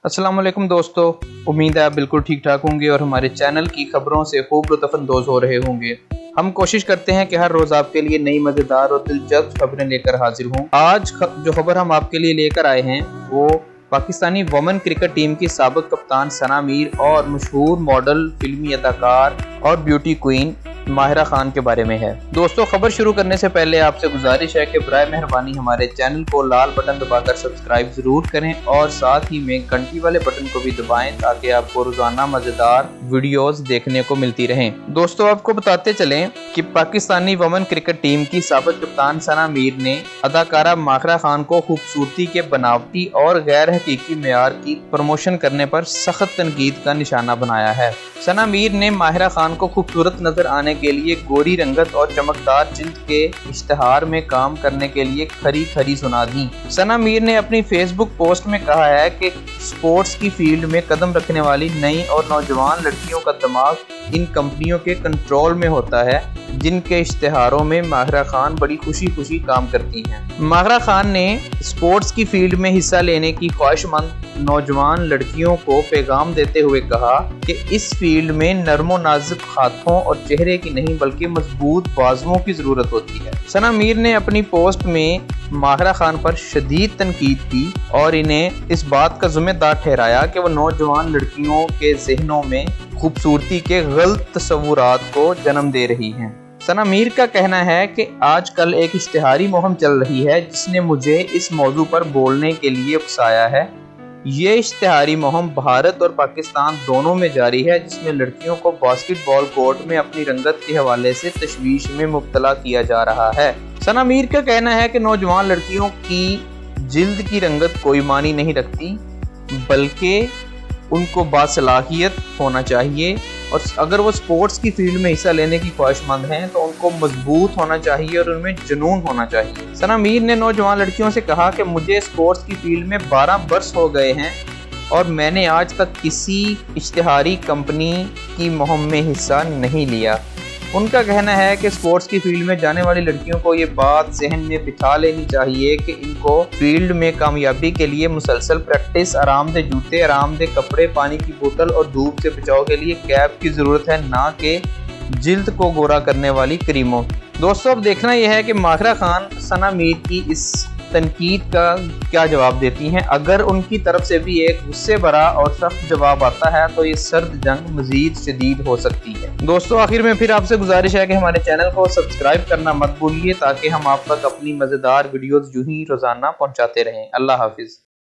अस्सलाम वालेकुम दोस्तों, उम्मीद है आप बिल्कुल ठीक ठाक होंगे और हमारे चैनल की खबरों से खूब लुत्फ़अंदोज़ हो रहे होंगे। हम कोशिश करते हैं कि हर रोज़ आपके लिए नई मज़ेदार और दिलचस्प खबरें लेकर हाजिर हों। आज जो खबर हम आपके लिए लेकर आए हैं वो पाकिस्तानी वुमेन क्रिकेट टीम की साबिक़ कप्तान सना मीर और मशहूर मॉडल, फिल्मी अदाकार और ब्यूटी क्वीन माहिरा खान के बारे में है। दोस्तों, खबर शुरू करने से पहले आपसे गुजारिश है कि बराए मेहरबानी हमारे चैनल को लाल बटन दबाकर सब्सक्राइब जरूर करें और साथ ही में घंटी वाले बटन को भी दबाएं ताकि आपको रोजाना मजेदार वीडियोस देखने को मिलती रहें। दोस्तों, आपको बताते चलें कि पाकिस्तानी वुमेन क्रिकेट टीम की साबिक़ कप्तान सना मीर ने अदाकारा माहिरा खान को खूबसूरती के बनावटी और गैर हकीकी मेयार की प्रमोशन करने पर सख्त तनकीद का निशाना बनाया है। सना मीर ने माहिरा खान को खूबसूरत नजर आने के लिए गोरी रंगत और चमकदार जिल्द के इश्तहार में काम करने के लिए खरी सुना दी। सना मीर ने अपनी फेसबुक पोस्ट में कहा है कि स्पोर्ट्स की फील्ड में कदम रखने वाली नई और नौजवान लड़कियों का दिमाग इन कंपनियों के कंट्रोल में होता है जिनके इश्तहारों में माहिरा खान बड़ी खुशी काम करती हैं। माहिरा खान ने स्पोर्ट्स की फील्ड में हिस्सा लेने की ख्वाहिशमंद नौजवान लड़कियों को पैगाम देते हुए कहा कि इस फील्ड में नरमो नाजुक हाथों और चेहरे की नहीं बल्कि मजबूत बाजुओं की जरूरत होती है। सना मीर ने अपनी पोस्ट में माहिरा खान पर शदीद तनकीद की और इन्हें इस बात का जिम्मेदार ठहराया कि वो नौजवान लड़कियों के ज़हनों में खूबसूरती के गलत तस्वुरात को जन्म दे रही हैं। सना मीर का कहना है कि आजकल एक इश्तिहारी मुहिम चल रही है जिसने मुझे इस मौजू पर बोलने के लिए उकसाया है। ये इश्तिहारी मुहिम भारत और पाकिस्तान दोनों में जारी है जिसमें लड़कियों को बास्केटबॉल कोर्ट में अपनी रंगत के हवाले से तशवीश में मुब्तला किया जा रहा है। सना मीर का कहना है कि नौजवान लड़कियों की जिल्द की रंगत कोई मानी नहीं रखती बल्कि उनको बासलाहियत होना चाहिए और अगर वो स्पोर्ट्स की फील्ड में हिस्सा लेने की ख्वाहिशमंद हैं तो उनको मजबूत होना चाहिए और उनमें जुनून होना चाहिए। सना मीर ने नौजवान लड़कियों से कहा कि मुझे स्पोर्ट्स की फील्ड में 12 वर्ष हो गए हैं और मैंने आज तक किसी इश्तिहारी कंपनी की मुहिम में हिस्सा नहीं लिया। उनका कहना है कि स्पोर्ट्स की फील्ड में जाने वाली लड़कियों को ये बात ज़हन में बिठा लेनी चाहिए कि इनको फील्ड में कामयाबी के लिए मुसलसल प्रैक्टिस, आरामदेह जूते, आरामदेह कपड़े, पानी की बोतल और धूप से बचाव के लिए कैप की ज़रूरत है, ना कि जिल्द को गोरा करने वाली क्रीमों। दोस्तों, अब देखना यह है कि माहिरा खान सना मीर की इस तनकीद का क्या जवाब देती हैं। अगर उनकी तरफ से भी एक गुस्से भरा और सख्त जवाब आता है तो ये सर्द जंग मजीद शदीद हो सकती है। दोस्तों, आखिर में फिर आपसे गुजारिश है कि हमारे चैनल को सब्सक्राइब करना मत भूलिए ताकि हम आप तक अपनी मजेदार वीडियोस यूं ही रोजाना पहुंचाते रहें। अल्लाह हाफिज।